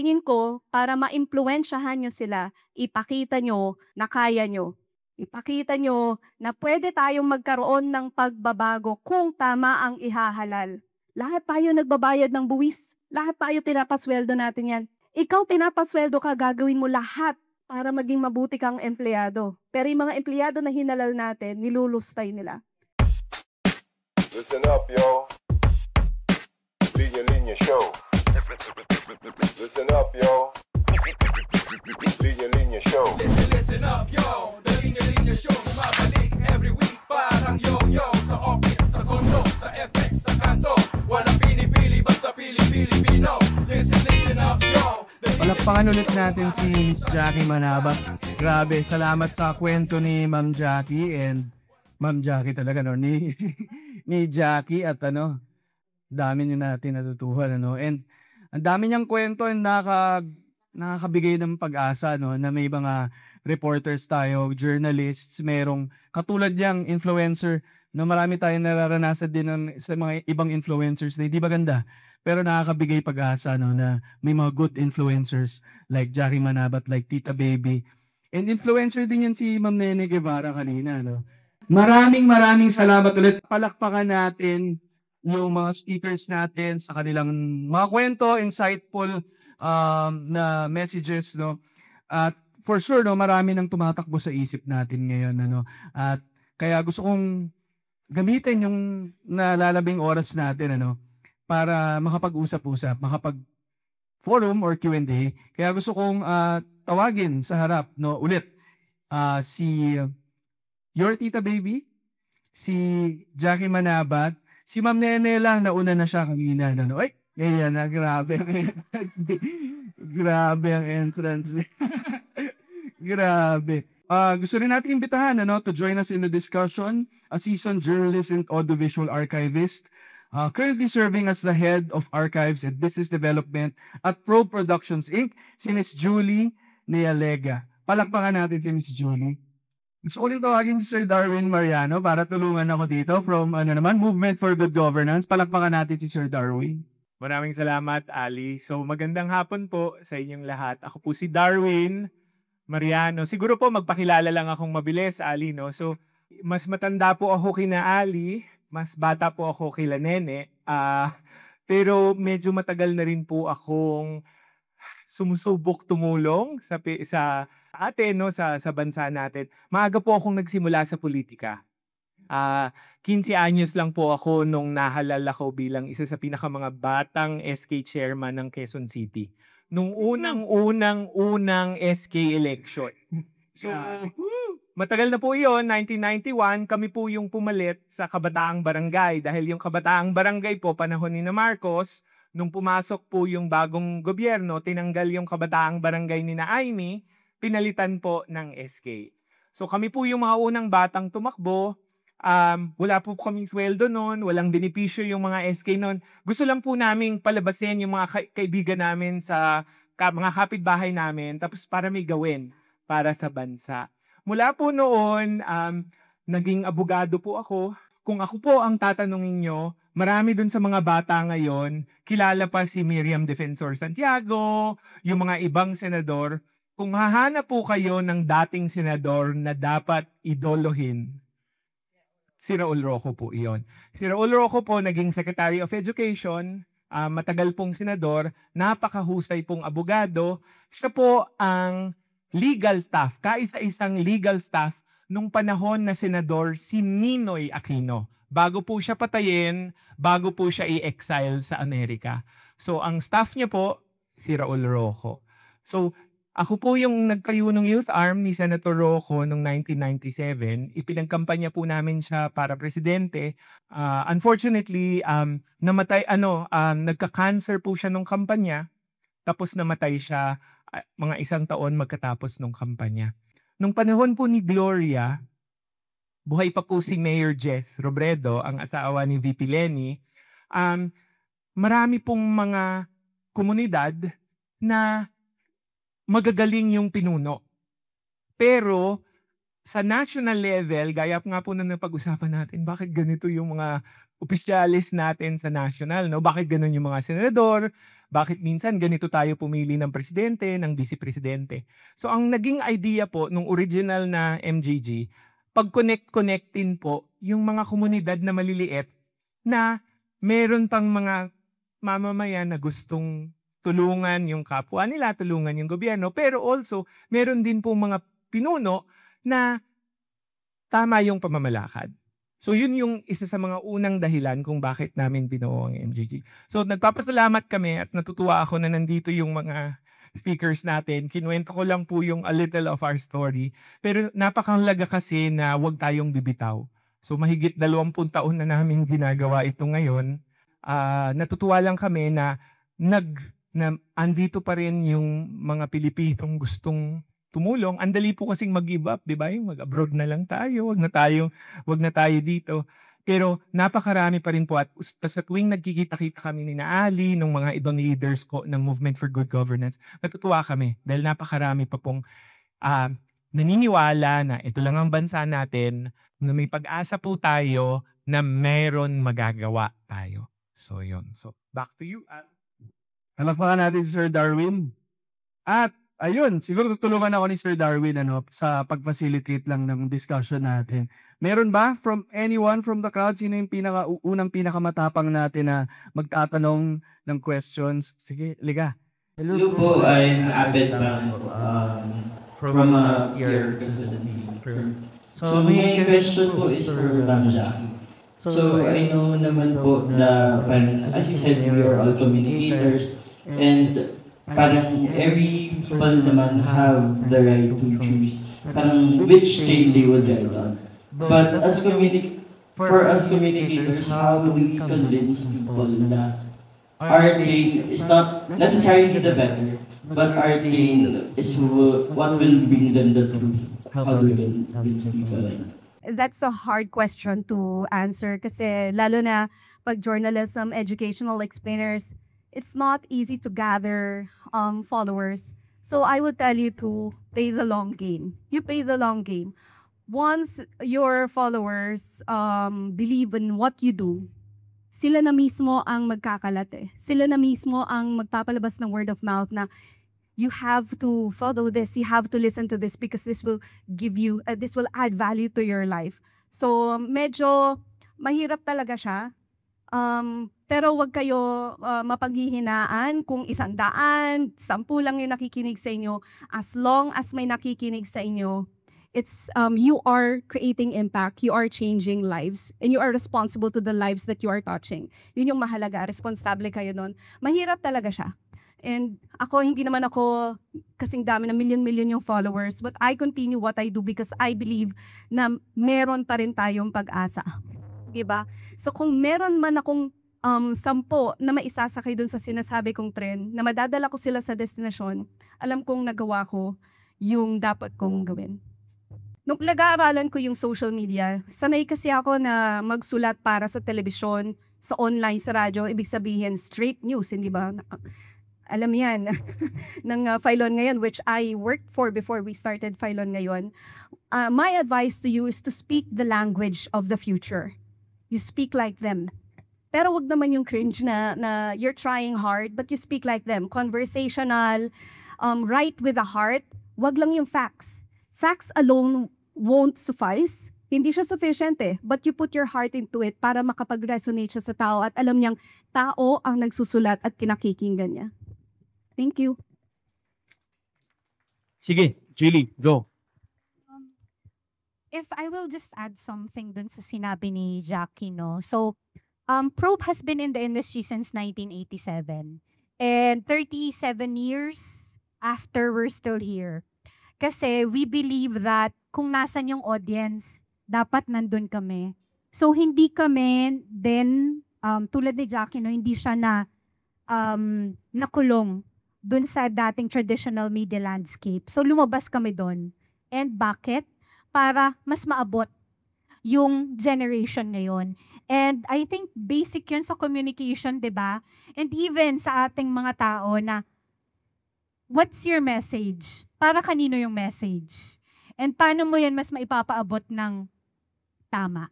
tingin ko para maimpluwensyahan niyo sila, ipakita niyo na kaya niyo. Ipakita niyo na pwede tayong magkaroon ng pagbabago kung tama ang ihahalal. Lahat tayo nagbabayad ng buwis. Lahat tayo pinapasweldo natin yan. Ikaw pinapasweldo ka, gagawin mo lahat para maging mabuti kang empleyado. Pero yung mga empleyado na hinalal natin, nilulustay nila. Listen up, yo. Linya Linya Show. Listen up, yo. Linya Linya Show. Listen up, yo. The Linya Linya Show. Bumabalik every week. Parang yo-yo. Sa office, sa condo, sa FX, sa kanto. Walang pinipili, basta Pilipino. Listen up, yo. Palakpakan ulit natin si Miss Jackie Manabat. Grabe, salamat sa kwento ni Ma'am Jackie and Ma'am Jackie talaga, no? Ni Jackie at dami niyo natin natutuhan, and ang dami niyang kwento and nakakabigay ng pag-asa, na may mga reporters tayo, journalists, merong katulad niyang influencer, marami tayong nararanasan din sa mga ibang influencers na hindi maganda, pero nakakabigay pag-asa, na may mga good influencers like Jackie Manabat, like Tita Baby, and influencer din yan si Ma'am Nene Guevara kanina, Maraming salamat ulit. Palakpakan natin yung mga speakers natin sa kanilang mga kwento, insightful na messages, At for sure, marami nang tumatakbo sa isip natin ngayon, At kaya gusto kong gamitin yung nalalabing oras natin, para makapag-usap-usap, makapag-forum or Q&A. Kaya gusto kong tawagin sa harap, ulit si Your Tita Baby, si Jackie Manabat, si Ma'am Nene lang, nauna na siya kanina. Ay, ayan na, grabe ang entrance. Grabe ang entrance. Grabe. Gusto rin natin imbitahan to join us in the discussion, a seasoned journalist and audiovisual archivist, currently serving as the head of archives and business development at Pro Productions Inc., si Ms. Julie Nealega. Palakpakan natin si Ms. Julie. Gusto ko rin tawagin si Sir Darwin Mariano para tulungan ako dito from Movement for Good Governance. Palakpakan natin si Sir Darwin. Maraming salamat, Ali. So magandang hapon po sa inyong lahat. Ako po si Darwin Mariano. Siguro po magpakilala lang akong mabilis, Ali. So mas matanda po ako kina Ali, mas bata po ako kila Nene. Pero medyo matagal na rin po akong sumusubok tumulong sa atin, sa bansa natin. Maaga po akong nagsimula sa politika. 15 anyos lang po ako nung nahalal ako bilang isa sa pinakamanga batang SK chairman ng Quezon City. Nung unang SK election. So, matagal na po yun, 1991, kami po yung pumalit sa Kabataang Barangay. Dahil yung Kabataang Barangay po, panahon ni Marcos, nung pumasok po yung bagong gobyerno, tinanggal yung Kabataang Barangay ni Aimee, pinalitan po ng SK. So kami po yung mga unang batang tumakbo. Wala po kaming sweldo noon, walang benepisyo yung mga SK noon. Gusto lang po naming palabasin yung mga kaibigan namin sa mga kapitbahay namin, tapos para may gawin para sa bansa. Mula po noon, naging abogado po ako. Kung ako po ang tatanungin nyo, marami dun sa mga bata ngayon, kilala pa si Miriam Defensor Santiago, yung mga ibang senador. Kung hahanap po kayo ng dating senador na dapat idolohin, si Raul Roco po iyon. Si Raul Roco po naging Secretary of Education, matagal pong senador, napakahusay pong abogado. Siya po ang legal staff, kaisa-isang legal staff nung panahon na senador si Ninoy Aquino. Bago po siya patayin, bago po siya i-exile sa Amerika. So ang staff niya po, si Raul Roco. So ako po yung nagkayunong youth arm ni Senator Roco noong 1997. Ipinagkampanya po namin siya para presidente. Unfortunately, nagka-cancer po siya nung kampanya. Tapos namatay siya mga 1 taon magkatapos nung kampanya. Nung panahon po ni Gloria, buhay pa po si Mayor Jess Robredo, ang asawa ni VP Lenny. Marami pong mga komunidad na magagaling yung pinuno. Pero sa national level, gaya nga po na napag-usapan natin, bakit ganito yung mga opisyalis natin sa national, no? Bakit ganun yung mga senador? Bakit minsan ganito tayo pumili ng presidente, ng vice-presidente? So ang naging idea po nung original na MJG, pag-connect-connectin po yung mga komunidad na maliliit na meron pang mga mamamayan na gustong tulungan yung kapwa nila, tulungan yung gobyerno, pero also meron din po mga pinuno na tama yung pamamalakad. So yun yung isa sa mga unang dahilan kung bakit namin binuo ang MJG. So nagpapasalamat kami at natutuwa ako na nandito yung mga speakers natin. Kinuwento ko lang po yung a little of our story. Pero napakahalaga kasi na huwag tayong bibitaw. So mahigit 20 taon na namin ginagawa ito ngayon. Natutuwa lang kami na andito pa rin yung mga Pilipinong gustong tumulong. Ang dali po kasing mag-give up, di ba? Yung mag-abroad na lang tayo, wag na tayo dito. Pero napakarami pa rin po at sa tuwing nagkikita-kita kami ni Ali, ng mga ibang leaders ko ng Movement for Good Governance, natutuwa kami dahil napakarami pa pong naniniwala na ito lang ang bansa natin, na may pag-asa po tayo na meron magagawa tayo. So yun. So back to you. Palakpakan natin si Sir Darwin. At ayun, siguro tutulungan ako ni Sir Darwin sa pag-facilitate lang ng discussion natin. Meron ba from anyone from the crowd? Sino yung unang pinakamatapang natin na magtatanong ng questions? Sige, liga. Hello po, I'm Abed Bang from your consultancy firm. So my question po is for Ma'am Jackie. So I know naman po na, as you said, we are all communicators and parang every people naman have the right to choose parang which train they would ride on. But for us communicators, how do we convince people na our train is not necessarily the better, but our train is what will bring them the truth? How do we convince people? That's a hard question to answer kasi lalo na pag journalism, educational explainers, it's not easy to gather followers. So I would tell you to play the long game. You play the long game. Once your followers believe in what you do, sila na mismo ang magkakalat eh. Sila na mismo ang magpapalabas ng word of mouth na you have to follow this, you have to listen to this because this will give you, this will add value to your life. So medyo mahirap talaga siya. Pero wag kayo mapaghihinaan kung 100, 10 lang yung nakikinig sa inyo. As long as may nakikinig sa inyo, it's you are creating impact, you are changing lives, and you are responsible to the lives that you are touching. Yun yung mahalaga, responsable kayo nun. Mahirap talaga siya. And hindi naman ako kasing dami na million yung followers, but I continue what I do because I believe na meron pa rin tayong pag-asa. Diba? So kung meron man akong 10 na maisasakay dun sa sinasabi kong trend, na madadala ko sila sa destinasyon, alam kong nagawa ko yung dapat kong gawin. Nung nag-aaralan ko yung social media, sanay kasi ako na magsulat para sa telebisyon, sa online, sa radyo, ibig sabihin straight news, hindi ba? Alam yan, ng Phylon ngayon, which I worked for before we started Phylon ngayon. My advice to you is to speak the language of the future. You speak like them. Pero wag naman yung cringe na you're trying hard, but you speak like them. Conversational, write with a heart. Wag lang yung facts. Facts alone won't suffice. Hindi siya sufficient eh. But you put your heart into it para makapag-resonate siya sa tao at alam niyang tao ang nagsusulat at kinakikinggan niya. Thank you. Sige, Julie, go. If I will just add something dun sa sinabi ni Jackie, no? So, Probe has been in the industry since 1987. And 37 years after, we're still here. Kasi we believe that kung nasan yung audience, dapat nandun kami. So, hindi kami then, tulad ni Jackie, no, hindi siya nakulong dun sa dating traditional media landscape. So, lumabas kami dun. And bakit? Para mas maabot yung generation ngayon. And I think basic yun sa communication, di ba? And even sa ating mga tao na, what's your message? Para kanino yung message? And paano mo yan mas maipapaabot ng tama?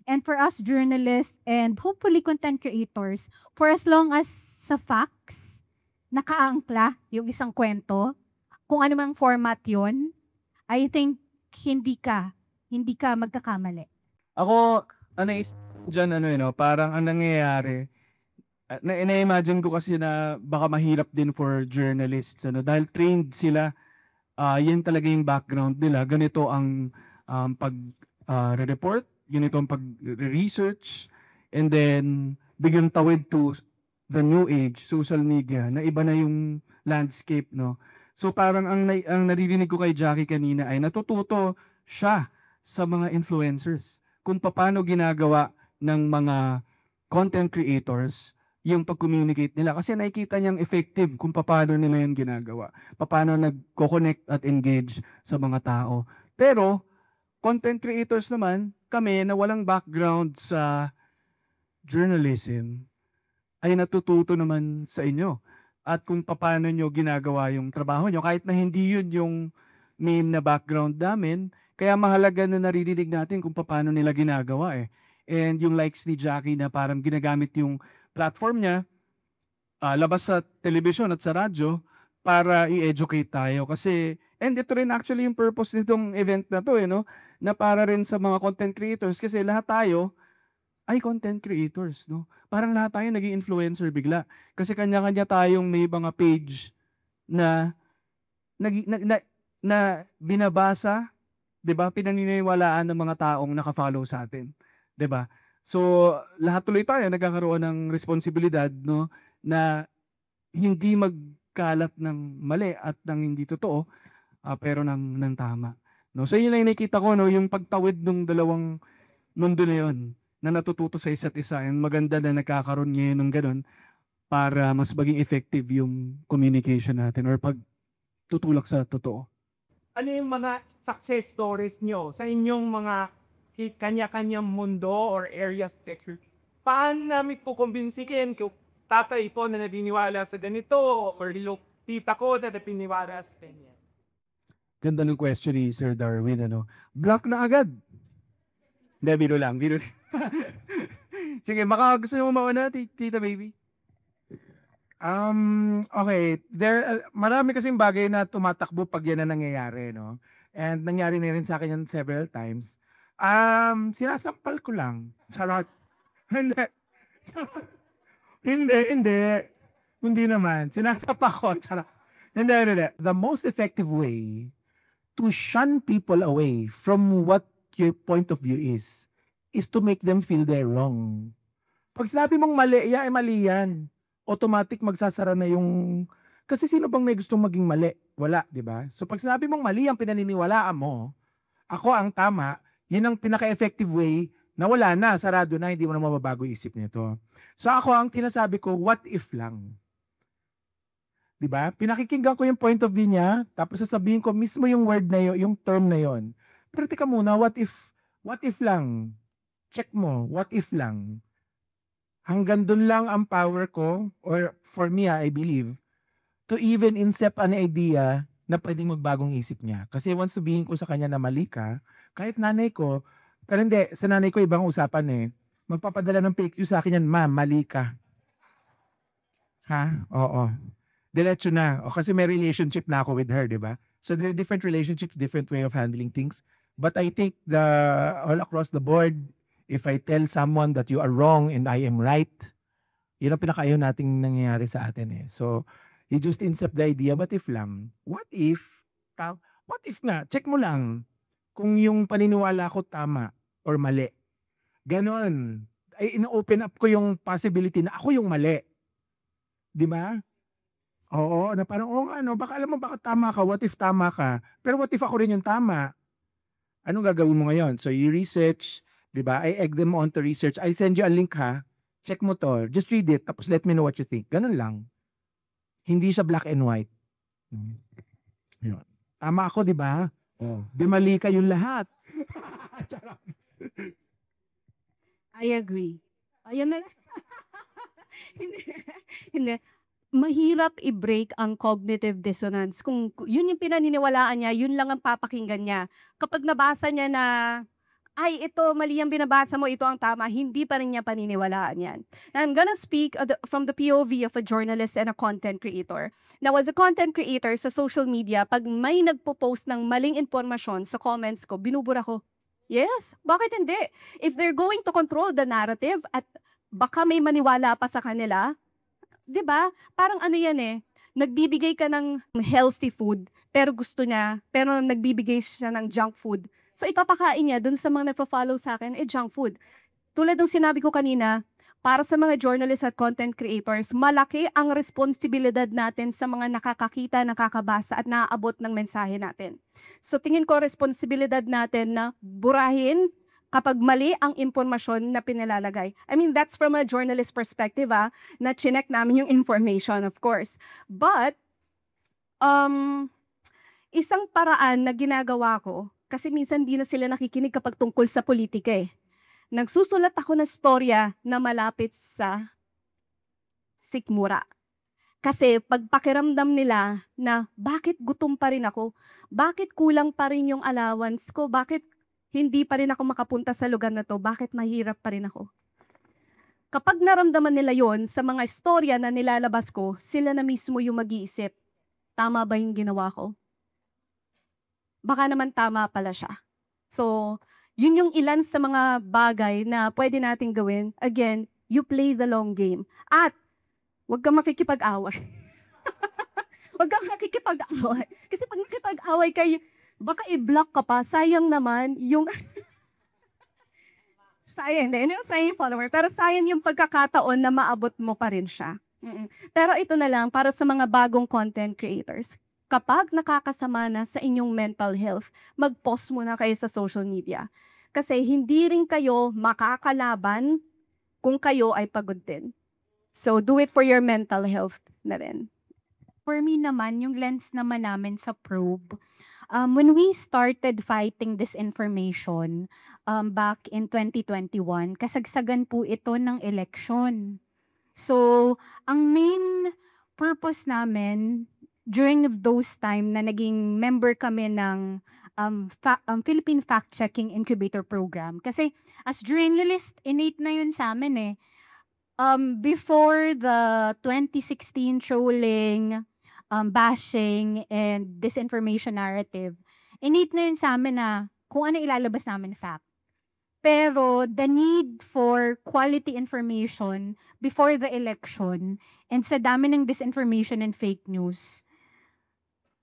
And for us journalists and hopefully content creators, for as long as sa facts, nakaangkla yung isang kwento, kung ano mang format yun, I think hindi ka magkakamali. Ako, dyan, parang ang nangyayari, na-imagine ko kasi na baka mahirap din for journalists, dahil trained sila, yan talaga yung background nila, ganito ang pag-report, ganito ang pag-research, and then bigyan tawid to the new age, social media, na iba na yung landscape, no? So parang ang naririnig ko kay Jackie kanina ay natututo siya sa mga influencers kung paano ginagawa ng mga content creators yung pag-communicate nila. Kasi nakikita niyang effective kung paano nila yung ginagawa. Paano nagko-connect at engage sa mga tao. Pero, content creators naman, kami na walang background sa journalism, ay natututo naman sa inyo. At kung paano nyo ginagawa yung trabaho nyo, kahit na hindi yun yung main na background namin, kaya mahalaga na naririnig natin kung paano nila ginagawa eh. And yung likes ni Jackie na parang ginagamit yung platform niya, labas sa television at sa radyo, para i-educate tayo. Kasi, and ito rin actually yung purpose nitong event na to, no? Na para rin sa mga content creators, kasi lahat tayo ay content creators, no? Parang lahat tayo naging influencer bigla. Kasi kanya-kanya tayong may mga page na binabasa, 'di ba? Pinaniniwalaan ng mga taong naka-follow sa atin, 'di ba? So, lahat tuloy tayo nagkakaroon ng responsibilidad, no, na hindi magkalat ng mali at ng hindi totoo, pero ng tama. No? So, yun lang yung nakikita ko, no, yung pagtawid ng dalawang mundo na yun, na natututo sa isa't isa. And maganda na nagkakaroon ngayon ng ganun para mas maging effective yung communication natin or pagtutulak sa totoo. Ano yung mga success stories nyo sa inyong mga kanya-kanyang mundo or areas of expertise? Paano namin po kumbinsikin kung tatay ko na naniniwala sa ganito or tita ko na naniniwala sa ganyan? Ganda ng question ni Sir Darwin, ano? Block na agad. Hindi, biro lang. Sige, baka gusto nyo mauna, tita baby? Okay. Marami kasing bagay na tumatakbo pag yan na nangyayari, no? And nangyari na rin sa akin yan several times. Sinasampal ko lang. Charot. Hindi. Hindi naman. Sinasapa ko. Charot. Hindi. The most effective way to shun people away from what your point of view is to make them feel they're wrong. Pag sinabi mong mali, mali yan. Automatic magsasara na yung... Kasi sino bang may gustong maging mali? Wala, di ba? So pag sinabi mong mali ang pinaniniwalaan mo, ako ang tama, yun ang pinaka-effective way na wala na, sarado na, hindi mo na mababago isip nito. So ako ang tinasabi ko, what if lang? Di ba? Pinakikinggan ko yung point of view niya, tapos sasabihin ko mismo yung word na yun, yung term na yun. Pero tika muna, what if lang? Check mo, what if lang? Hanggang dun lang ang power ko, or for me, I believe, to even incept an idea na pwedeng magbagong isip niya. Kasi once sabihin ko sa kanya na mali ka, kahit nanay ko, pero hindi, sa nanay ko ibang usapan eh. Magpapadala ng PQ sa akin yan, ma'am, mali ka. Ha? Oo. Diretso na. O, kasi may relationship na ako with her, di ba? So there are different relationships, different way of handling things. But I think all across the board, if I tell someone that you are wrong and I am right, yun ang pinakaayaw nating nangyayari sa atin eh. So, you just incept the idea, what if lang? What if na? Check mo lang kung yung paniniwala ko tama or mali. Ganon. Ay, ina-open up ko yung possibility na ako yung mali. Di ba? Oo, na parang, baka alam mo baka tama ka, what if tama ka? Pero what if ako rin yung tama? Anong gagawin mo ngayon? So, you research, di ba? I egg them on to research. I send you a link ha. Check mo to. Just read it. Tapos let me know what you think. Ganun lang. Hindi siya black and white. Yun. Tama ako, di ba? Oh. Di mali kayong lahat. I agree. Ayun na lang. Hindi. mahirap i-break ang cognitive dissonance. Kung yun yung pinaniniwalaan niya, yun lang ang papakinggan niya. Kapag nabasa niya na, ay, ito, mali ang binabasa mo, ito ang tama, hindi pa rin niya paniniwalaan yan. I'm gonna speak from the POV of a journalist and a content creator. Now, as a content creator sa social media, pag may nagpo-post ng maling informasyon sa comments ko, binubura ko. Yes, bakit hindi? If they're going to control the narrative at baka may maniwala pa sa kanila, 'di ba? Parang ano 'yan eh. Nagbibigay ka ng healthy food, pero nagbibigay siya ng junk food. So ipapakain niya dun sa mga nagfo-follow sa akin, junk food. Tulad ng sinabi ko kanina, para sa mga journalists at content creators, malaki ang responsibilidad natin sa mga nakakakita, nakakabasa at naaabot ng mensahe natin. So tingin ko responsibilidad natin na burahin kapag mali ang impormasyon na pinalalagay. I mean, that's from a journalist perspective, na chinek namin yung information, of course. But, isang paraan na ginagawa ko, kasi minsan di na sila nakikinig kapag tungkol sa politika eh. Nagsusulat ako ng storya na malapit sa sikmura. Kasi pagpakiramdam nila na bakit gutom pa rin ako, bakit kulang pa rin yung allowance ko, bakit hindi pa rin ako makapunta sa lugar na to, bakit mahirap pa rin ako. Kapag naramdaman nila yon sa mga istorya na nilalabas ko, sila na mismo yung mag-iisip, tama ba yung ginawa ko? Baka naman tama pala siya. So, yun yung ilan sa mga bagay na pwede nating gawin. Again, you play the long game. At, huwag kang makikipag-away. Huwag kang makikipag-away. Kasi pag nakipag-away kayo, baka i-block ka pa, sayang naman yung sayang din, yung sayang follower, pero sayang yung pagkakataon na maabot mo pa rin siya. Pero ito na lang, para sa mga bagong content creators, kapag nakakasama na sa inyong mental health, mag-post muna kayo sa social media. Kasi hindi rin kayo makakalaban kung kayo ay pagod din. So do it for your mental health na rin. For me naman, yung lens naman namin sa Probe, when we started fighting disinformation back in 2021, kasagsagan po ito ng election. So, ang main purpose namin during those time na naging member kami ng Philippine Fact-Checking Incubator Program. Kasi as journalist, innate na yun sa amin eh. Before the 2016 trolling, bashing and disinformation narrative, innate na yun sa amin na kung ano ilalabas namin fact. Pero the need for quality information before the election and sa dami ng disinformation and fake news,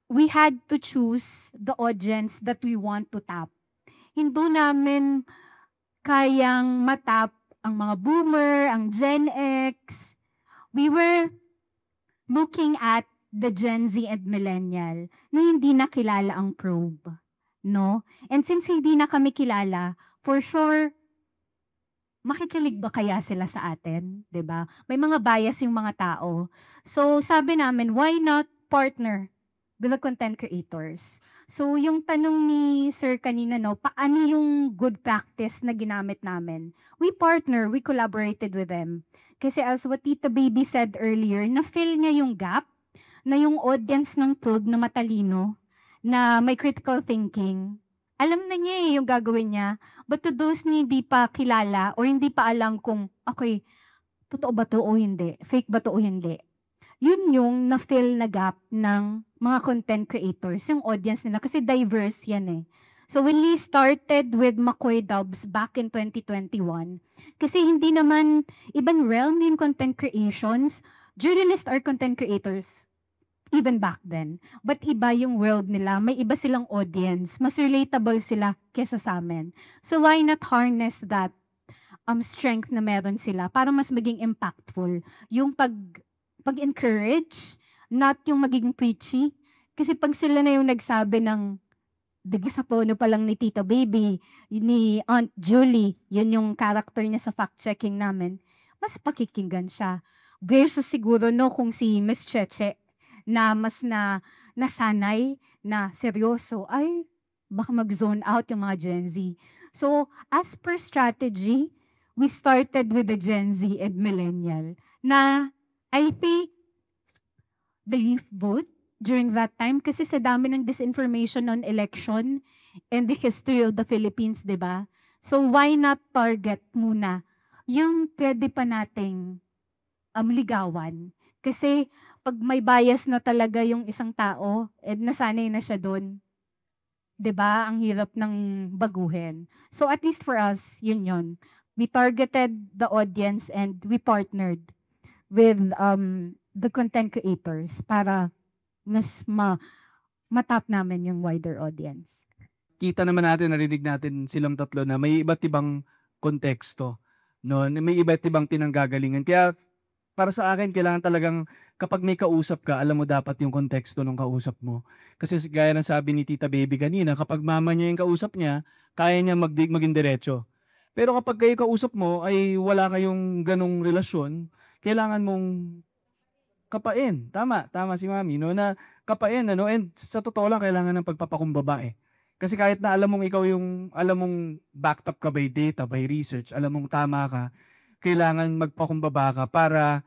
we had to choose the audience that we want to tap. Hindi namin kayang matap ang mga boomer, ang Gen X. We were looking at the Gen Z and Millennial na hindi na kilala ang Probe. No? And since hindi na kami kilala, for sure, makikilig ba kaya sila sa atin? 'Di ba? May mga bias yung mga tao. So sabi namin, why not partner with the content creators? So yung tanong ni Sir kanina, no, paano yung good practice na ginamit namin? We collaborated with them. Kasi as what Tita Baby said earlier, na-fill niya yung gap na yung audience ng Probe na matalino, na may critical thinking, alam na niya yung gagawin niya. But to those na hindi pa kilala or hindi pa alam kung, okay, totoo ba to o hindi? Fake ba to o hindi? Yun yung na-fill na gap ng mga content creators, yung audience nila. Kasi diverse yan eh. So when we started with McCoy Dubs back in 2021, kasi hindi naman ibang realm yung content creations, journalists are content creators. Even back then. But iba yung world nila. May iba silang audience. Mas relatable sila kesa sa amin. So why not harness that strength na meron sila para mas maging impactful? Yung pag-encourage, not yung maging preachy. Kasi pag sila na yung nagsabi ng digisapono pa lang ni Tita Baby, ni Aunt Julie, yun yung character niya sa fact-checking namin, mas pakikinggan siya. Versus siguro no kung si Miss Cheche, na mas nasanay na seryoso, ay baka mag-zone out yung mga Gen Z. So, as per strategy, we started with the Gen Z and Millennial na I think the youth vote during that time kasi sa dami ng disinformation on election and the history of the Philippines, di ba? So why not target muna yung pwede pa nating ligawan? Kasi pag may bias na talaga yung isang tao, nasanay na siya doon. 'Di ba? Ang hirap ng baguhin. So at least for us, yun. We targeted the audience and we partnered with the content creators para mas matap namin yung wider audience. Kita naman natin, narinig natin silang tatlo na may iba't ibang konteksto, no? May iba't ibang pinanggagalingan. Kaya para sa akin, kailangan talagang kapag may kausap ka, alam mo dapat yung konteksto ng kausap mo. Kasi gaya ng sabi ni Tita Baby kanina, kapag mama niya yung kausap niya, kaya niya maging diretso. Pero kapag kayo kausap mo ay wala kayong ganong relasyon, kailangan mong kapain. Tama si Mami, no? Na kapain, ano? And sa totoo lang, kailangan ng pagpapakumbaba eh. Kasi kahit na alam mong alam mong backed up ka by data, by research, alam mong tama ka, kailangan magpakumbaba ka para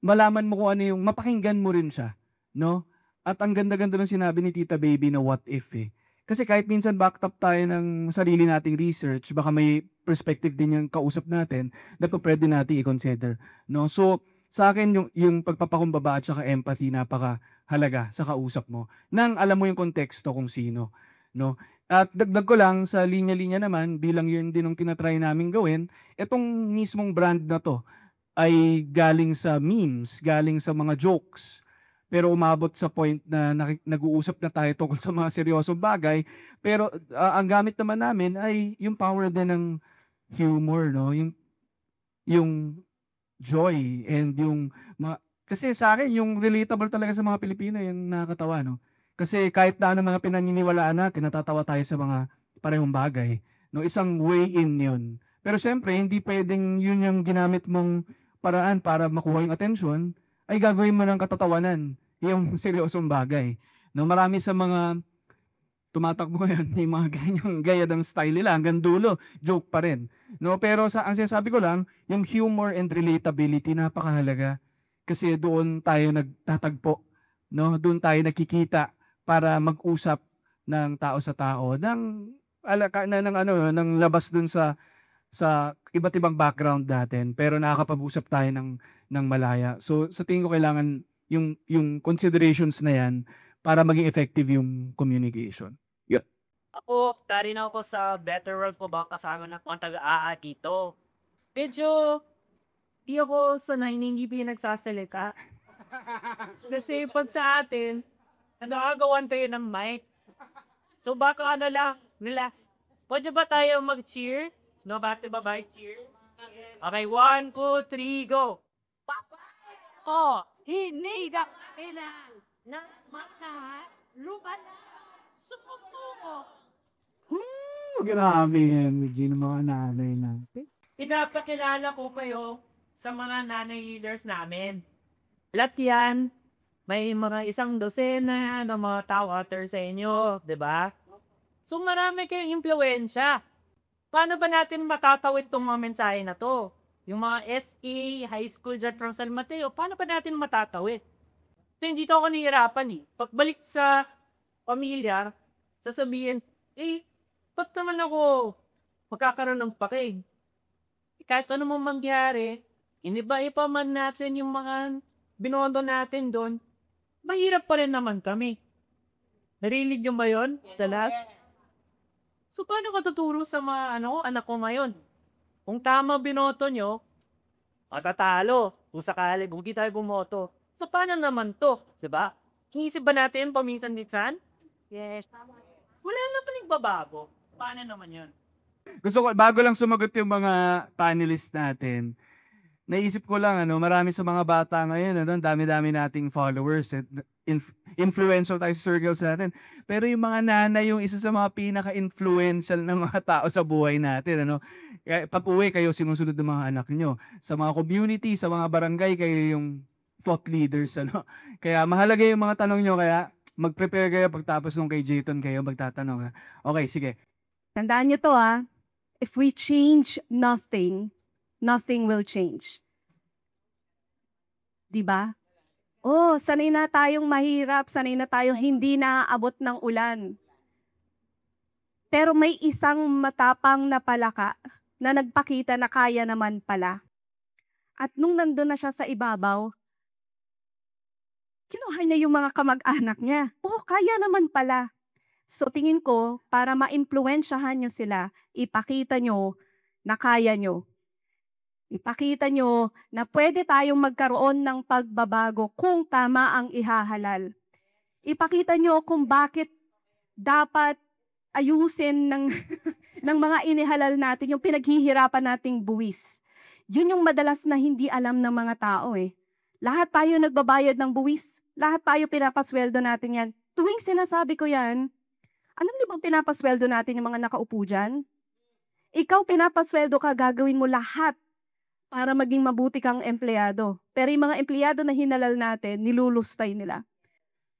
malaman mo kung ano yung, mapakinggan mo rin siya, no? At ang ganda-ganda ng sinabi ni Tita Baby na what if eh. Kasi kahit minsan backed up tayo ng sarili nating research, baka may perspective din yung kausap natin na pwede natin i-consider, no? So, sa akin yung pagpapakumbaba at saka empathy napakahalaga sa kausap mo nang alam mo yung konteksto kung sino, no? At dagdag ko lang sa linya-linya naman, bilang yun din ang tinatry namin gawin, itong mismong brand na to ay galing sa memes, galing sa mga jokes. Pero umabot sa point na nag-uusap na tayo tungkol sa mga seryosong bagay. Pero ang gamit naman namin ay yung power din ng humor, no? Yung joy and yung kasi sa akin yung relatable talaga sa mga Pilipino yung nakakatawa, no? Kasi kahit na mga pinaniniwalaan natin, natatawa tayo sa mga parehong bagay, no? Isang way in yun. Pero syempre, hindi pwedeng yun yung ginamit mong paraan para makuha yung attention, ay gagawin mo ng katatawanan yung seryosong bagay, no? Marami sa mga tumatakbo ngayon, yung mga ganyang gaya ng style nila, hanggang dulo, joke pa rin, no? Pero ang sinasabi ko lang, yung humor and relatability, napakahalaga. Kasi doon tayo nagtatagpo, no? Doon tayo nakikita para mag-usap ng tao sa tao, ng labas dun sa iba't ibang background natin, pero nakakapag-usap tayo ng malaya. So sa tingin ko kailangan yung considerations na yan para maging effective yung communication. Yeah. Ako, karin ako sa Better World po ba kasama ng mga taga-AA dito. Medyo, di ako sanay hindi pinagsasalita. Kasi pag sa atin, nakagawan tayo ng mic. So baka lang, relax. Pwede ba tayo mag-cheer? No, bate ba cheer? Okay, 1, 2, 3, go! Hindi ka kailan ng mga lupa na sumusuko. Grabe yan, Medyo ng mga nanay natin. Pinapakilala ko kayo sa mga nanay leaders namin. Lahat yan, may mga 100 ng mga tao-author sa inyo, di ba? So marami kayong impluensya. Paano ba natin matatawid itong mga mensahe na to? Yung mga SE, high school dyan from San Mateo, paano ba natin matatawid? So, hindi to ako nahihirapan eh. Pagbalik sa pamilya, sasabihin, ba't naman ako magkakaroon ng pakig? Kahit ano mong mangyari, iniba-iba man natin yung mga binondo natin doon, mahirap pa rin naman kami. Narinig nyo ba yun? Dalas? So, paano ka tuturo sa mga anak ko ngayon? Kung tama binoto nyo, matatalo. Kung sakali, kung di tayo bumoto. So, paano naman to? Diba? Inisip ba natin paminsan-minsan? Yes. Wala naman nagbabago. Paano naman yun? Gusto ko, bago lang sumagot yung mga panelists natin, naisip ko lang, marami sa mga bata ngayon, dami-dami nating followers, influential tayo sa circles natin. Pero yung mga nanay, yung isa sa mga pinaka-influential na mga tao sa buhay natin, Pag-uwi kayo, sinusunod ng mga anak nyo. Sa mga community, sa mga barangay, kayo yung thought leaders, Kaya mahalaga yung mga tanong nyo, kaya mag-prepare kayo pagtapos nung kay Jayton kayo magtatanong. Okay, sige. Tandaan nyo to if we change nothing, nothing will change. Diba? Oh, sanay na tayong mahirap, sanay na tayong hindi naaabot ng ulan. Pero may isang matapang na palaka na nagpakita na kaya naman pala. At nung nandun na siya sa ibabaw, kinuha niya yung mga kamag-anak niya. Oh, kaya naman pala. So tingin ko, para maimpluwensyahan nyo sila, ipakita nyo na kaya nyo. Ipakita nyo na pwede tayong magkaroon ng pagbabago kung tama ang ihahalal. Ipakita nyo kung bakit dapat ayusin ng, ng mga inihalal natin, yung pinaghihirapan nating buwis. Yun yung madalas na hindi alam ng mga tao eh. Lahat tayo nagbabayad ng buwis. Lahat tayo pinapasweldo natin yan. Tuwing sinasabi ko yan, alam niyo bang pinapasweldo natin yung mga nakaupo dyan? Ikaw pinapasweldo ka, gagawin mo lahat para maging mabuti kang empleyado. Pero yung mga empleyado na hinalal natin, nilulustay nila.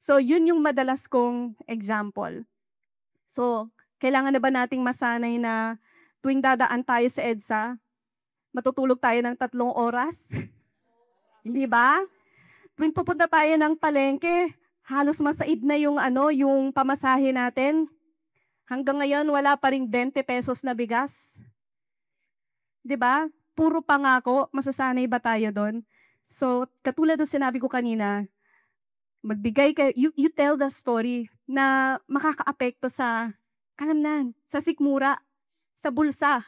So, yun yung madalas kong example. So, kailangan na ba nating masanay na tuwing dadaan tayo sa EDSA, matutulog tayo ng 3 oras? Hindi ba? Tuwing pupunta tayo ng palengke, halos masaid na yung pamasahe natin. Hanggang ngayon, wala pa ring 20 pesos na bigas. 'Di ba? Puro pangako, masasanay ba tayo doon? So, katulad ng sinabi ko kanina, magbigay kayo, you tell the story na makakaapekto sa kalamnan, sa sikmura, sa bulsa.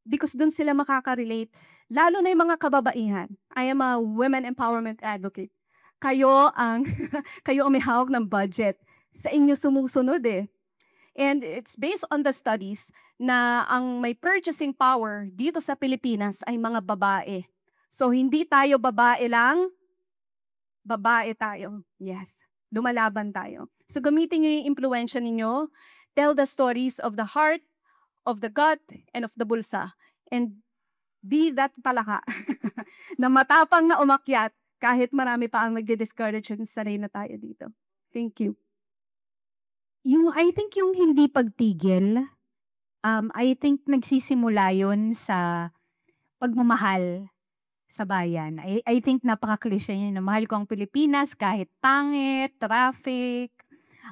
Because doon sila makaka-relate. Lalo na yung mga kababaihan. I am a women empowerment advocate. Kayo ang may hawak ng budget. Sa inyo sumusunod eh. And it's based on the studies na ang may purchasing power dito sa Pilipinas ay mga babae. So hindi tayo babae lang, babae tayo. Yes, lumalaban tayo. So gamitin niyo yung impluwensya ninyo. Tell the stories of the heart, of the gut, and of the bulsa. And be that palaka na matapang na umakyat kahit marami pa ang nagdi-discourage and sanay na tayo dito. Thank you. I think yung hindi pagtigil, I think nagsisimula yun sa pagmamahal sa bayan. I think napaka-cliche yun na mahal ko ang Pilipinas kahit pangit, traffic,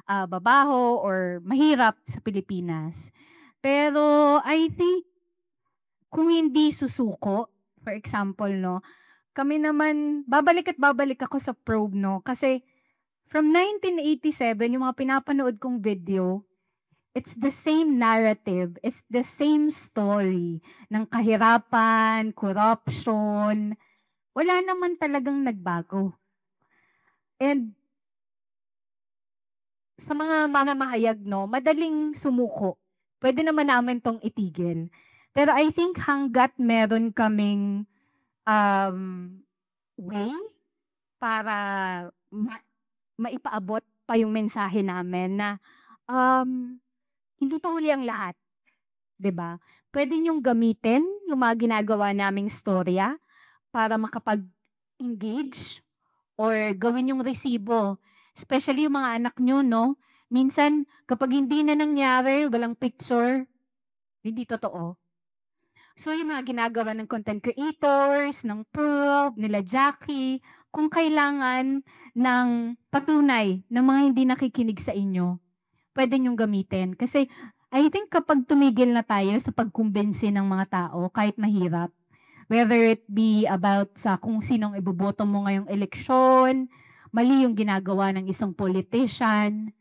babaho, or mahirap sa Pilipinas. Pero I think kung hindi susuko, for example, no, kami naman, babalik ako sa probe, no, kasi from 1987, yung mga pinapanood kong video, it's the same narrative, it's the same story ng kahirapan, corruption. Wala naman talagang nagbago. And sa mga mamamahayag, no, madaling sumuko. Pwede naman namin tong itigil. Pero I think hanggat meron kaming way para maipaabot pa yung mensahe namin na hindi pa huli ang lahat. 'Di ba? Pwede niyong gamitin yung mga ginagawa naming storya para makapag-engage or gawin yung resibo. Especially yung mga anak nyo, no? Minsan, kapag hindi na nangyari, walang picture, hindi totoo. So, yung mga ginagawa ng content creators, ng Probe, nila Jackie, kung kailangan ng patunay ng mga hindi nakikinig sa inyo, pwede nyong gamitin. Kasi, I think kapag tumigil na tayo sa pagkumbinsi ng mga tao, kahit mahirap, whether it be about sa kung sinong iboboto mo ngayong eleksyon, mali yung ginagawa ng isang politician,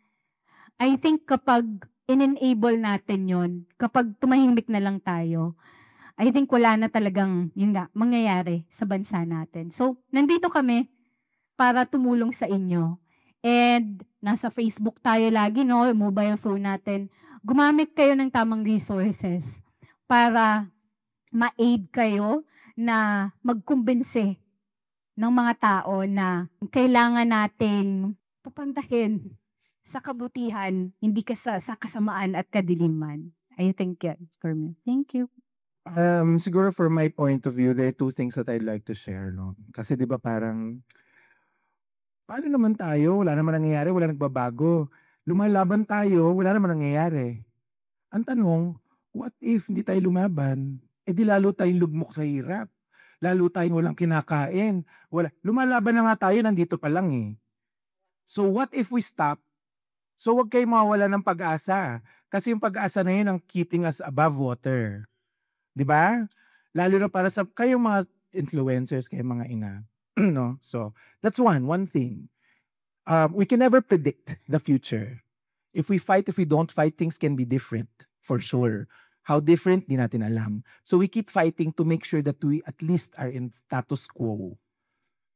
I think kapag in-enable natin yon, kapag tumahimik na lang tayo, I think wala na talagang yun nga, mangyayari sa bansa natin. So, nandito kami para tumulong sa inyo. And nasa Facebook tayo lagi, no? Yung mobile phone natin. Gumamit kayo ng tamang resources para ma-aid kayo na magkumbinse ng mga tao na kailangan nating papantahin sa kabutihan, hindi sa kasamaan at kadiliman. I think yan, Carmen. Thank you. Siguro for my point of view, there are two things that I'd like to share, no? Kasi 'di ba parang paano naman tayo? Wala naman nangyayari, wala nagbabago. Lumalaban tayo, wala naman nangyayari. Ang tanong, what if hindi tayo lumaban? Eh di lalo tayong lugmok sa hirap. lalo tayong walang kinakain. Lumalaban na nga tayo, nandito pa lang eh. So what if we stop? So wag kayong mawawala ng pag-asa. Kasi yung pag-asa na yun ang keeping us above water. 'Di ba? Lalo na para sa kayong mga influencers, kayong mga ina. No? So that's one thing. We can never predict the future. If we don't fight, things can be different, for sure. How different, di natin alam. So we keep fighting to make sure that we at least are in status quo.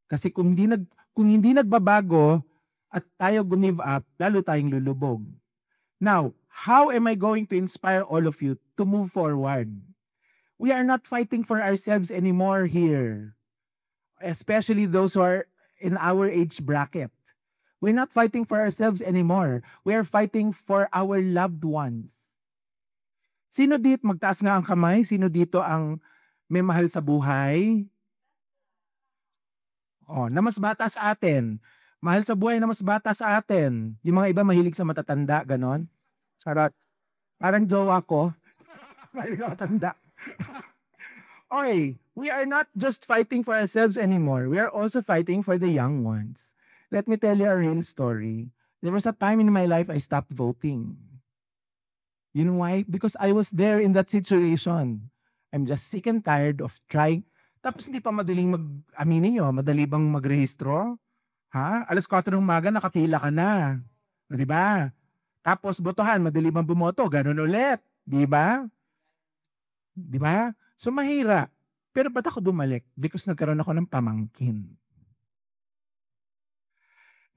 Kasi kung hindi nagbabago at tayo give up, lalo tayong lulubog. Now, how am I going to inspire all of you to move forward? We are not fighting for ourselves anymore here. Especially those who are in our age bracket. We're not fighting for ourselves anymore. We are fighting for our loved ones. Sino dito, magtaas nga ang kamay, sino dito ang may mahal sa buhay? Na mas bata sa atin. Mahal sa buhay na mas bata sa atin. Yung mga iba mahilig sa matatanda, ganon. Charot. Parang jowa ko. Mahilig sa matanda. Okay, we are not just fighting for ourselves anymore. We are also fighting for the young ones. Let me tell you a real story. There was a time in my life I stopped voting. You know why? Because I was there in that situation. I'm just sick and tired of trying. Tapos hindi pa madaling aminin nyo, madali bang magrehistro? Ha? Alas 4 ng umaga, nakapila ka na. Di ba? Tapos botohan, madali bang bumoto? Ganun ulit. Di ba? Di ba? So mahirap. Pero ba't ako bumalik? Because nagkaroon ako ng pamangkin.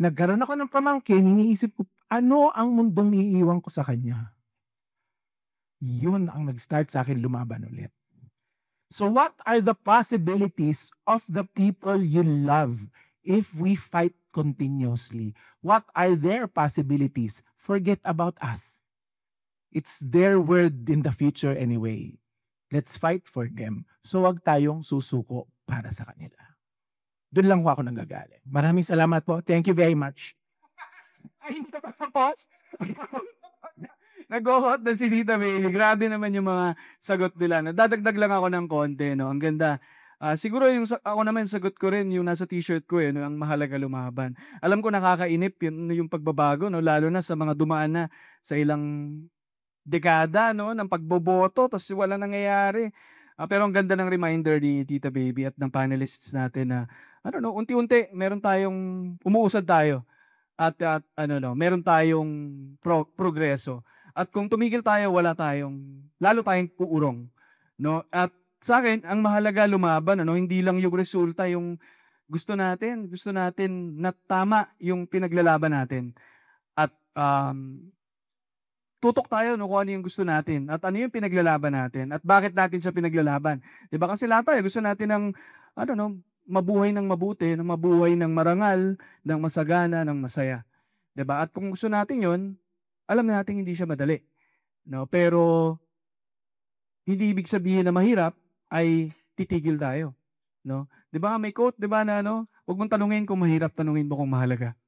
Nagkaroon ako ng pamangkin, iniisip ko, ano ang mundong iiwan ko sa kanya? Yun ang nag-start sa akin lumaban ulit. So what are the possibilities of the people you love if we fight continuously? What are their possibilities? Forget about us. It's their word in the future anyway. Let's fight for them. So wag tayong susuko para sa kanila. Doon lang ako nanggagaling. Maraming salamat po. Thank you very much. Ay, hindi ka pa tapos? Nag-hot na si Tita Bailey. Grabe naman yung mga sagot nila. Nadadagdag lang ako ng konti, no? Ang ganda. Siguro ako naman sagot ko rin yung nasa t-shirt ko, no? Ang mahalaga lumaban. Alam ko nakakainip yung pagbabago, no? Lalo na sa mga dumaan na sa ilang dekada, no? Ng pagboboto, tapos wala nangyayari. Pero ang ganda ng reminder ni Tita Baby at ng panelists natin na, unti-unti, meron tayong, umuusad tayo. At meron tayong progreso. At kung tumigil tayo, lalo tayong uurong, no? At sa akin, ang mahalaga lumaban, hindi lang yung resulta yung gusto natin na tama yung pinaglalaban natin. At tutok tayo kung ano yung gusto natin at ano yung pinaglalaban natin at bakit natin siya pinaglalaban. 'Di ba? Kasi lahat tayo gusto natin ng mabuhay ng mabuti, mabuhay ng marangal, ng masagana, ng masaya. 'Di ba? At kung gusto natin 'yon, alam natin hindi siya madali. No? Pero hindi ibig sabihin na mahirap ay titigil tayo. No? 'Di ba? May quote, 'di ba, na huwag mong tanungin kung mahirap, tanungin mo kung mahalaga.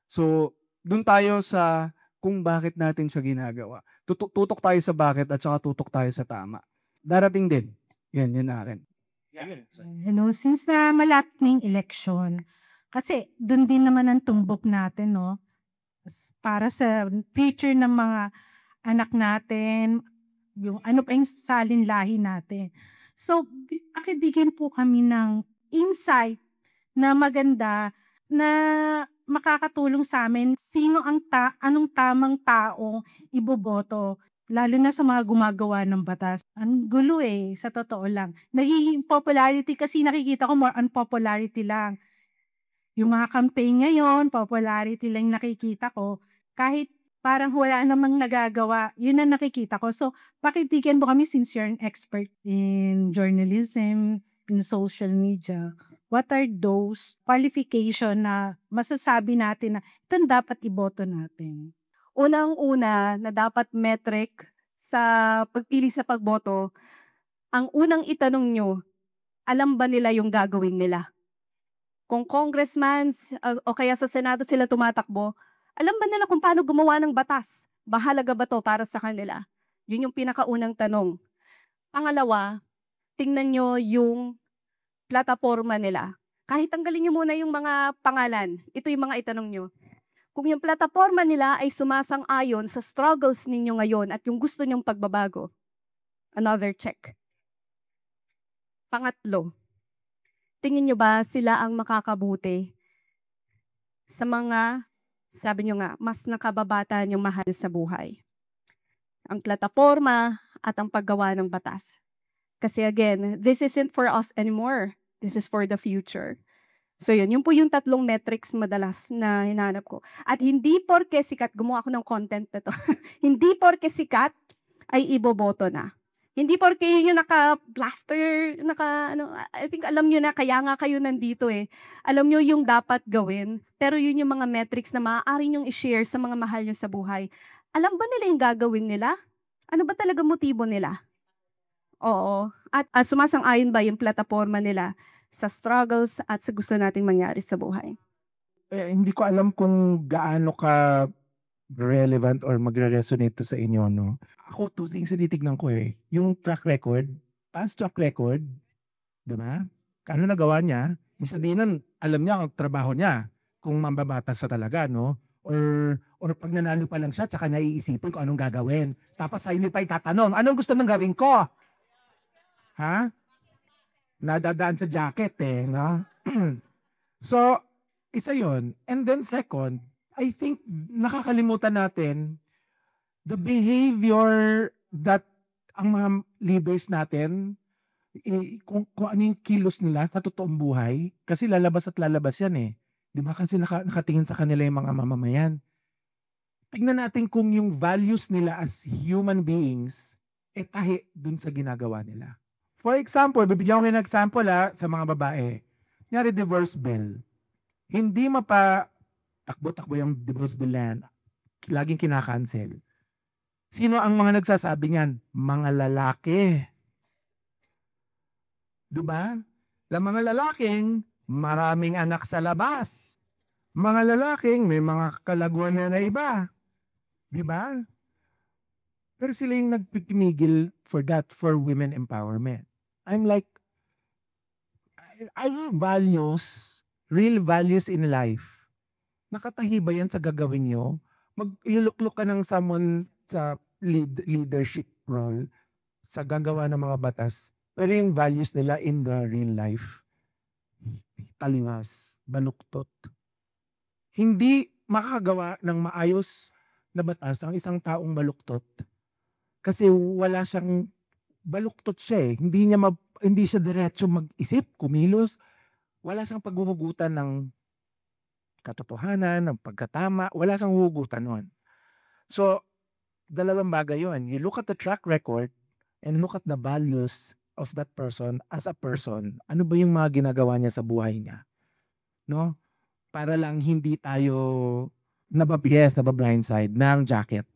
So, doon tayo sa kung bakit natin siya ginagawa. Tutok tayo sa bakit at saka tutok tayo sa tama. Darating din. Yan akin. Hello, since na malapit na yung election, kasi doon din naman ang tumbok natin, no? Para sa future ng mga anak natin, yung ano pa yung salin lahi natin. So, pakibigyan po kami ng insight na maganda na makakatulong sa amin anong tamang tao iboboto, lalo na sa mga gumagawa ng batas. Ang gulo sa totoo lang. Nagiging popularity kasi nakikita ko more on popularity lang. Yung mga campaign ngayon, popularity lang nakikita ko. Kahit parang wala namang nagagawa, yun ang nakikita ko. So, pakibigyan mo kami since you're an expert in journalism, in social media. What are those qualification na masasabi natin na ito dapat iboto natin? Unang-una na dapat metric sa pagpili sa pagboto, ang unang itanong nyo, alam ba nila yung gagawin nila? Kung congressman o kaya sa Senado sila tumatakbo, alam ba nila kung paano gumawa ng batas? Mahalaga ba to para sa kanila? Yun yung pinakaunang tanong. Pangalawa, tingnan nyo yung plataforma nila. Kahit tanggalin nyo muna yung mga pangalan, ito yung mga itanong nyo. Kung yung plataforma nila ay sumasang-ayon sa struggles ninyo ngayon at yung gusto nyong pagbabago, another check. Pangatlo, tingin nyo ba sila ang makakabuti sa mga, sabi nyo nga, mas nakababata nyong mahal sa buhay? Ang plataforma at ang paggawa ng batas. Kasi again, this isn't for us anymore. This is for the future. So yun po yung tatlong metrics madalas na hinahanap ko. At hindi porke sikat, gumawa ako ng content na to, hindi porke sikat ay iboboto na. Hindi porke yun yung naka-blaster, I think alam nyo na, kaya nga kayo nandito eh. Alam nyo yung dapat gawin, pero yun yung mga metrics na maaari nyong i-share sa mga mahal nyo sa buhay. Alam ba nila yung gagawin nila? Ano ba talaga motibo nila? Oo. At sumasang-ayon ba yung plataforma nila sa struggles at sa gusto nating mangyari sa buhay? Hindi ko alam kung gaano ka relevant or magre-resonate to sa inyo, no? Ako, two things na titignan ko eh. Yung track record, past track record, di ba? Kano nagawa niya? Minsan din nun, alam niya ang trabaho niya, kung mambabatas sa talaga, no? Or pag nanalo pa lang siya, tsaka naiisipin kung anong gagawin. Tapos sa inyo pa itatanong, anong gusto mong gawin ko? Ha? Nadadaan sa jacket eh, no? So, isa yun. And then second, I think nakakalimutan natin the behavior that ang mga leaders natin, kung ano yung kilos nila sa totoong buhay, kasi lalabas at lalabas yan eh. Di ba kasi nakatingin sa kanila yung mga mamamayan. Tingnan natin kung yung values nila as human beings, tahi dun sa ginagawa nila. For example, bibigyan ko ng example sa mga babae. Nyari divorce bill. Hindi takbo-takbo yung divorce bill yan. Laging kinakancel. Sino ang mga nagsasabi niyan? Mga lalaki. Diba? Mga lalaking maraming anak sa labas. Mga lalaking may mga kalaguan na iba. Diba? Pero sila yung nagpipimigil for that, for women empowerment. I'm like, I have values, real values in life. Nakatahi ba yan sa gagawin nyo? Mag-iluklok ka ng someone sa leadership role sa gagawa ng mga batas. Pero yung values nila in the real life, talingas, baluktot. Hindi makakagawa ng maayos na batas ang isang taong baluktot. Kasi wala siyang, baluktot siya eh. Hindi siya diretso mag-isip, kumilos. Wala siyang paghuhugutan ng katotohanan, ng pagkatama. Wala siyang huhugutan nun. So, dalawang bagay yun. You look at the track record and look at the values of that person as a person. Ano ba yung mga ginagawa niya sa buhay niya? No? Para lang hindi tayo nabablindside ng jacket.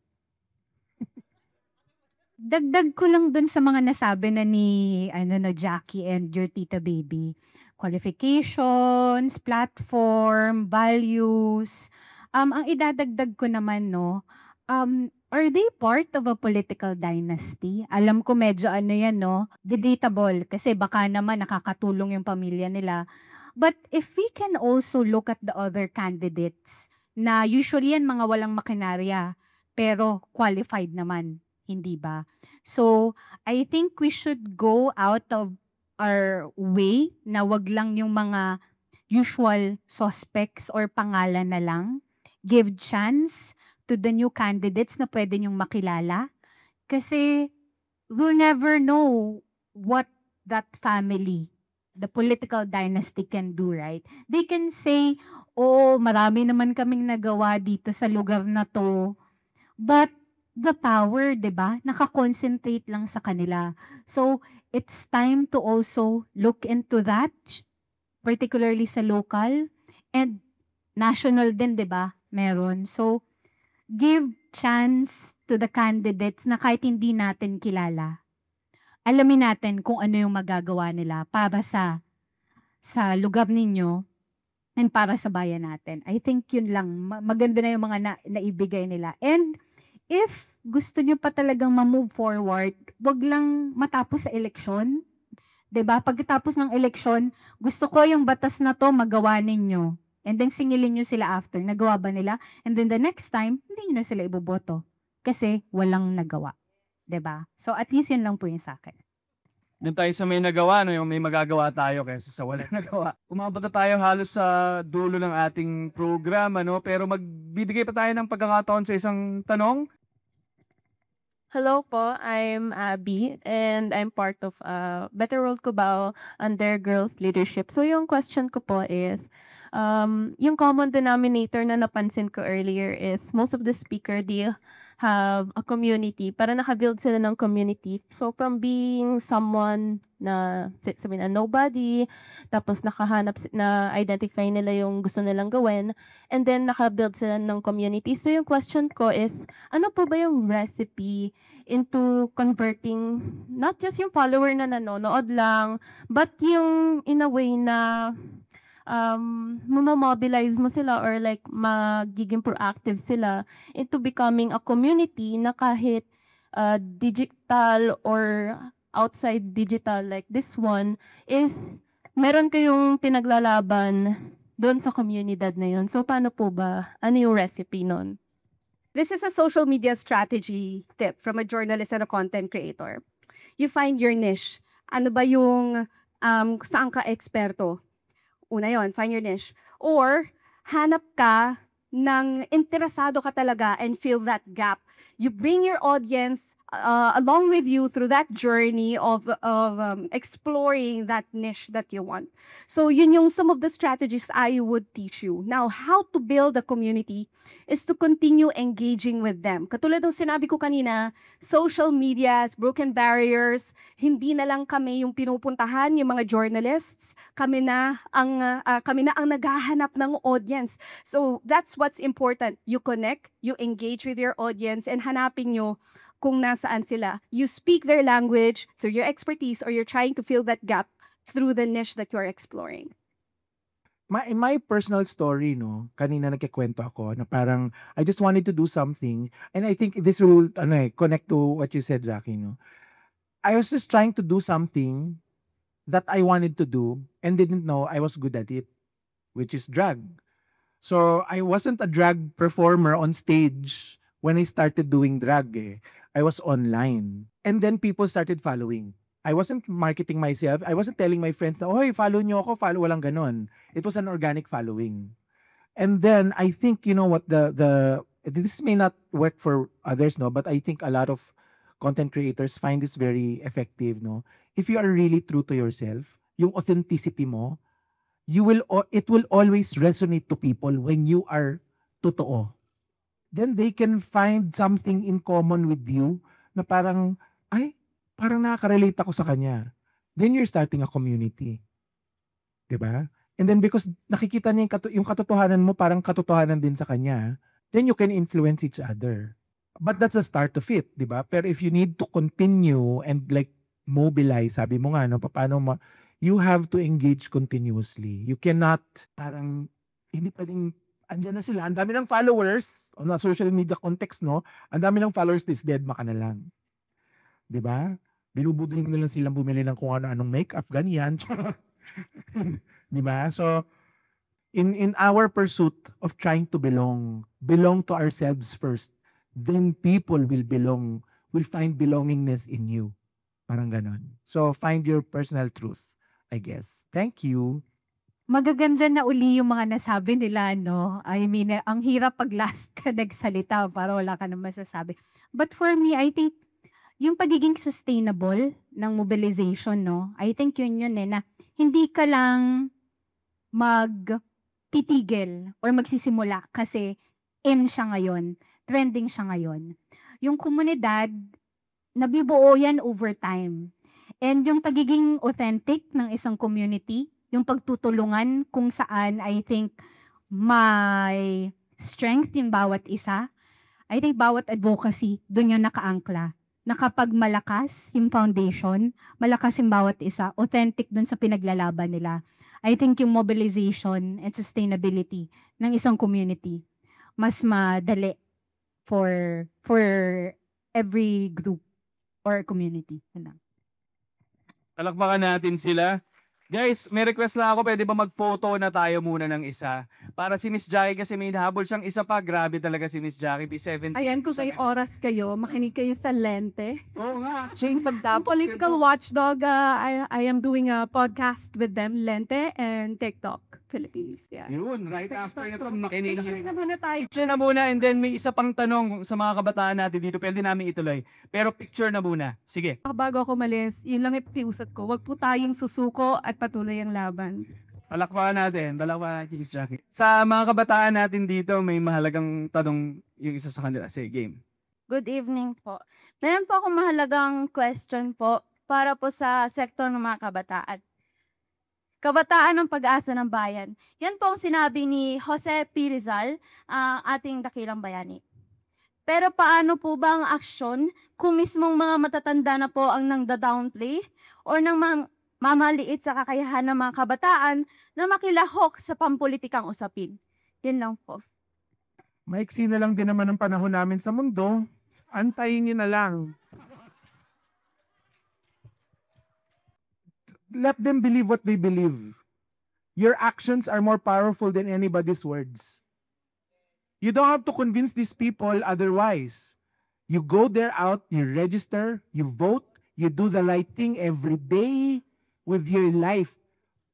Dagdag ko lang dun sa mga nasabi na ni Jackie and your tita baby. Qualifications, platform, values. Ang idadagdag ko naman, no, are they part of a political dynasty? Alam ko medyo yan, no, debatable kasi baka naman nakakatulong yung pamilya nila. But if we can also look at the other candidates na usually yan mga walang makinarya pero qualified naman. Hindi ba? So, I think we should go out of our way na wag lang yung mga usual suspects or pangalan na lang. Give chance to the new candidates na pwede nyong makilala. Kasi we'll never know what that family, the political dynasty can do, right? They can say, oh, marami naman kaming nagawa dito sa lugar na to. But the power, 'di ba? Naka-concentrate lang sa kanila. So, it's time to also look into that, particularly sa local and national din, 'di ba? Meron. So, give chance to the candidates na kahit hindi natin kilala. Alamin natin kung ano yung magagawa nila para sa lugar ninyo and para sa bayan natin. I think yun lang. Maganda na yung mga naibigay nila. And if gusto nyo pa talagang ma-move forward, wag lang matapos sa eleksyon. 'Di ba? Pagkatapos ng eleksyon, gusto ko yung batas na 'to magawa ninyo. And then singilin niyo sila after. Nagawa ba nila? And then the next time, hindi niyo na sila iboboto kasi walang nagawa. 'Di ba? So at least yun lang po yung sa akin. Doon tayo sa may nagawa, no, yung may magagawa tayo kaysa sa walang nagawa. Umabot na tayo halos sa dulo ng ating programa, no? Pero magbibigay pa tayo ng pagkakataon sa isang tanong. Hello po, I'm Abby and I'm part of Better World Cubao under Girls Leadership. So yung question ko po is, yung common denominator na napansin ko earlier is most of the speaker, they have a community. Para nakabuild sila ng community. So from being someone na sabihin na nobody, tapos na-identify nila yung gusto nilang gawin, and then nakabuild sila ng community. So yung question ko is, ano po ba yung recipe into converting not just yung follower na nanonood lang, but yung in a way na mobilize mo sila or like magiging proactive sila into becoming a community na kahit digital or outside digital like this one is meron kayong pinaglalaban doon sa komunidad na yun. So paano po ba? Ano yung recipe nun? This is a social media strategy tip from a journalist and a content creator. You find your niche. Ano ba yung saan ka eksperto? Una yon, find your niche. Or, hanap ka ng interesado ka talaga and fill that gap. You bring your audience along with you through that journey of exploring that niche that you want. So, yun yung some of the strategies I would teach you. Now, how to build a community is to continue engaging with them. Katulad ng sinabi ko kanina, social medias, broken barriers, hindi na lang kami yung pinupuntahan, yung mga journalists, kami na ang naghahanap ng audience. So, that's what's important. You connect, you engage with your audience, and hanapin nyo kung nasaan sila. You speak their language through your expertise or you're trying to fill that gap through the niche that you're exploring. In my personal story, no, kanina nagkikwento ako na parang I just wanted to do something and I think this will connect to what you said, Jackie, no. I was just trying to do something that I wanted to do and didn't know I was good at it, which is drag. So I wasn't a drag performer on stage when I started doing drag. I was online. And then people started following. I wasn't marketing myself. I wasn't telling my friends na, "Hoy, follow nyo ako." Walang ganon. It was an organic following. And then I think, you know what, this may not work for others, no, but I think a lot of content creators find this very effective, no. If you are really true to yourself, yung authenticity mo, it will always resonate to people when you are totoo. Then they can find something in common with you na parang, parang nakaka-relate ako sa kanya. Then you're starting a community. Diba? And then because nakikita niya yung katotohanan mo, parang katotohanan din sa kanya, then you can influence each other. But that's the start of it, diba? Pero if you need to continue and like mobilize, sabi mo nga, no, you have to engage continuously. You cannot, parang, hindi pwedeng, andyan na sila, ang dami ng followers, on a social media context, no? Ang dami ng followers, this dead maka na lang. Diba? Binubudol mo na lang silang bumili ng kung ano-anong make-up, ganyan. Diba? So, in our pursuit of trying to belong to ourselves first, then people will find belongingness in you. Parang ganon. So, find your personal truth, I guess. Thank you. Magaganda na uli yung mga nasabi nila, no? I mean, ang hirap pag last ka nagsalita para wala ka na masasabi. But for me, I think, yung pagiging sustainable ng mobilization, no? I think yun na hindi ka lang magtitigil or magsisimula kasi in siya ngayon, trending siya ngayon. Yung komunidad, nabibuo yan over time. And yung pagiging authentic ng isang community, yung pagtutulungan kung saan I think may strength yung bawat isa. I think bawat advocacy, dun yung nakaangkla. Na kapag malakas yung foundation, malakas yung bawat isa, authentic dun sa pinaglalaban nila. I think yung mobilization and sustainability ng isang community, mas madali for every group or community. Palakpakan natin sila. Guys, may request lang ako, pwede ba mag-photo na tayo muna ng isa? Para si Miss Jackie kasi may nahabol siyang isa pa. Grabe talaga si Miss Jackie, P70. Ayan, kung may oras kayo, makinig kayo sa Lente. Oo nga. Jane Pagda, Political Watchdog. I am doing a podcast with them, Lente and TikTok Philippines. Yeah. Yun, right after nito, makinig. Picture na muna tayo. Picture na muna and then may isa pang tanong sa mga kabataan natin dito. Pwede namin ituloy. Pero picture na muna. Sige. Bago ako malis, yun lang ipiusat ko. Huwag po tayong susuko at patuloy ang laban. Palakpakan natin. Palakpakan natin, Miss Jackie. Sa mga kabataan natin dito, may mahalagang tanong yung isa sa kanila. Sige, game. Good evening po. Meron po akong mahalagang question po para po sa sektor ng mga kabataan. Kabataan ng pag-asa ng bayan. Yan po ang sinabi ni Jose P. Rizal, ating dakilang bayani. Pero paano po ba ang aksyon kung mismong mga matatanda na po ang nang-downplay or nang mamaliit sa kakayahan ng mga kabataan na makilahok sa pampulitikang usapin? Yun lang po. Maiksi na lang din naman ang panahon namin sa mundo. Antayin niyo na lang. Let them believe what they believe. Your actions are more powerful than anybody's words. You don't have to convince these people otherwise. You go there out, you register, you vote, you do the right thing every day with your life.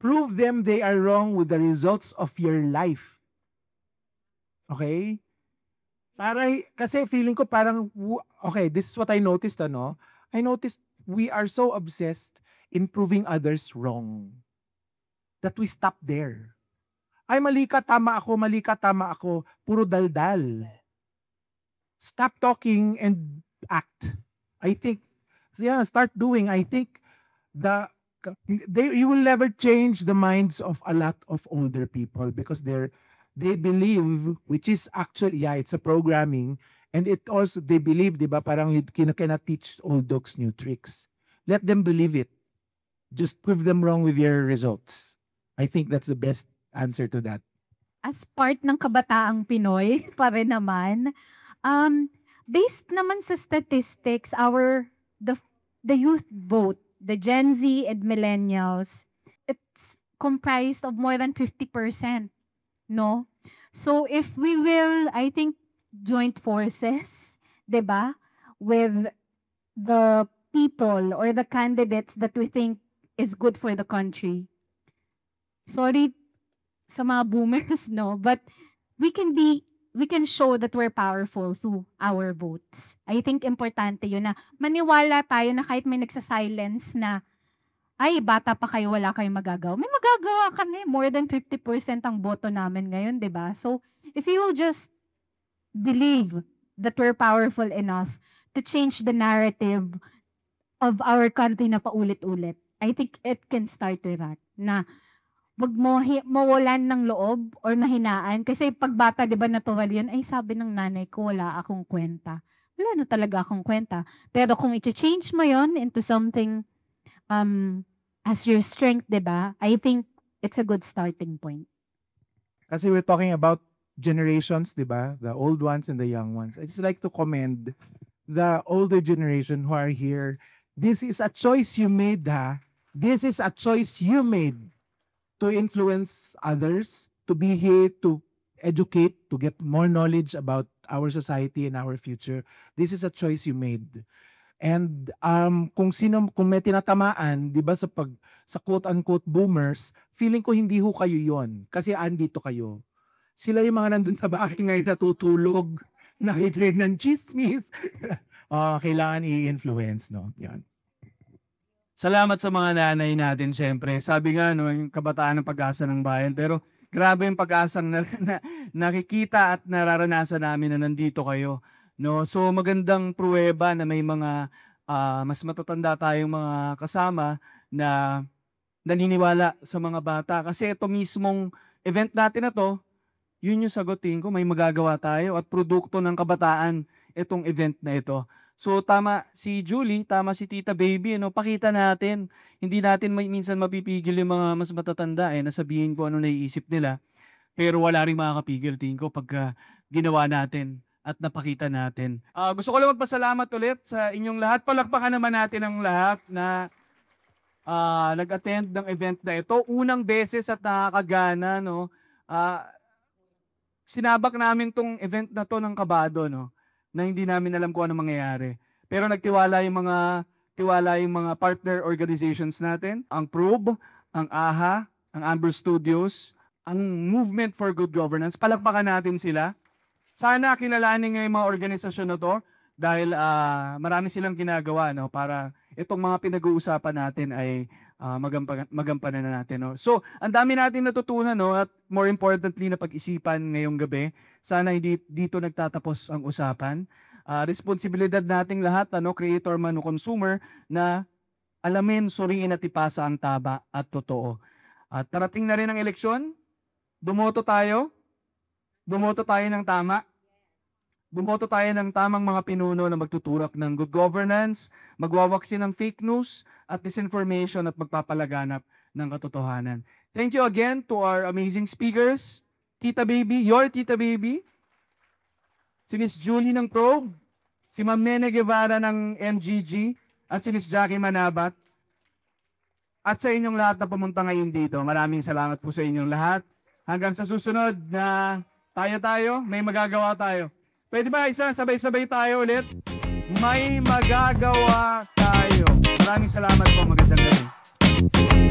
Prove them they are wrong with the results of your life. Okay? Kasi feeling ko parang, okay, this is what I noticed, ano? I noticed we are so obsessed in proving others wrong that we stop there. Ay, mali ka, tama ako, puro daldal. Stop talking and act. I think, yeah, start doing. I think you will never change the minds of a lot of older people because they believe, which is actually, yeah, it's a programming, and it also, they believe, di ba, parang you cannot teach old dogs new tricks. Let them believe it. Just prove them wrong with your results. I think that's the best answer to that. As part ng kabataang Pinoy pa rin naman, based naman sa statistics, the youth vote, the Gen Z and millennials, it's comprised of more than 50%, no? So if we will, I think, joint forces, 'di ba, with the people or the candidates that we think is good for the country. Sorry sa mga boomers, no? But we can show that we're powerful through our votes. I think importante yun na maniwala tayo na kahit may nagsa-silence na, ay, bata pa kayo, wala kayong magagawa. May magagawa kami. More than 50% ang boto namin ngayon, di ba? So, if you will just believe that we're powerful enough to change the narrative of our country na paulit-ulit, I think it can start with that. Na wag mo mawalan ng loob or nahinaan. Kasi pag bata, di ba, natural yun, ay sabi ng nanay ko, wala akong kwenta. Wala na talaga akong kwenta. Pero kung i-change mo yon into something as your strength, di ba, I think it's a good starting point. Kasi we're talking about generations, di ba? The old ones and the young ones. I just like to commend the older generation who are here. This is a choice you made, ha? This is a choice you made to influence others, to be here, to educate, to get more knowledge about our society and our future. This is a choice you made. And kung may tinatamaan, 'di ba, sa quote-unquote boomers, feeling ko hindi ho kayo 'yon kasi andito kayo. Sila yung mga nandun sa bahay ngayon natutulog, nakikinig ng chismis. Kailangan i-influence, no? Yan. Salamat sa mga nanay natin, syempre. Sabi nga, no, yung kabataan ng pag-asa ng bayan. Pero grabe yung pag-asang nakikita at nararanasan namin na nandito kayo. No? So magandang pruweba na may mga mas matatanda tayong mga kasama na naniniwala sa mga bata. Kasi ito mismong event natin na to, yun yung sagutin ko, may magagawa tayo at produkto ng kabataan itong event na ito. So tama si Julie, tama si Tita Baby, ano, pakita natin. Hindi natin minsan mapipigil yung mga mas matatanda nasabihin ko ano naiisip nila. Pero wala ring makakapigil tingin ko pagka ginawa natin at napakita natin. Gusto ko lang magpasalamat ulit sa inyong lahat. Palakpakan naman natin ang lahat na nag-attend ng event na ito. Unang beses at nakakagana, no? Sinabak namin tong event na to ng kabado, no? Na hindi namin alam kung ano mangyayari. Pero nagtiwala yung mga partner organizations natin, ang Probe, ang AHA, ang Amber Studios, ang Movement for Good Governance. Palakpakan natin sila. Sana kilalanin nga yung mga organisasyon na to dahil marami silang ginagawa, no, para itong mga pinag-uusapan natin ay magampanan na natin, no. So, ang dami natin natutunan, no, at more importantly na pag-isipan ngayong gabi. Sana hindi dito nagtatapos ang usapan. Responsibilidad nating lahat, ano, creator man o consumer, na alamin, suriin at ipasa ang tama at totoo. At tarating na rin ang eleksyon. Bumoto tayo ng tama. Bumoto tayo ng tamang mga pinuno na magtuturak ng good governance, magwawaksin ng fake news at disinformation at magpapalaganap ng katotohanan. Thank you again to our amazing speakers. Tita Baby, your Tita Baby, si Miss Julie ng Probe, si Ma'am Nene Guevara ng MGG, at si Miss Jackie Manabat. At sa inyong lahat na pumunta ngayon dito, maraming salamat po sa inyong lahat. Hanggang sa susunod na tayo, may magagawa tayo. Pwede ba isa, sabay-sabay tayo ulit? May magagawa tayo. Maraming salamat po, magandang gabi.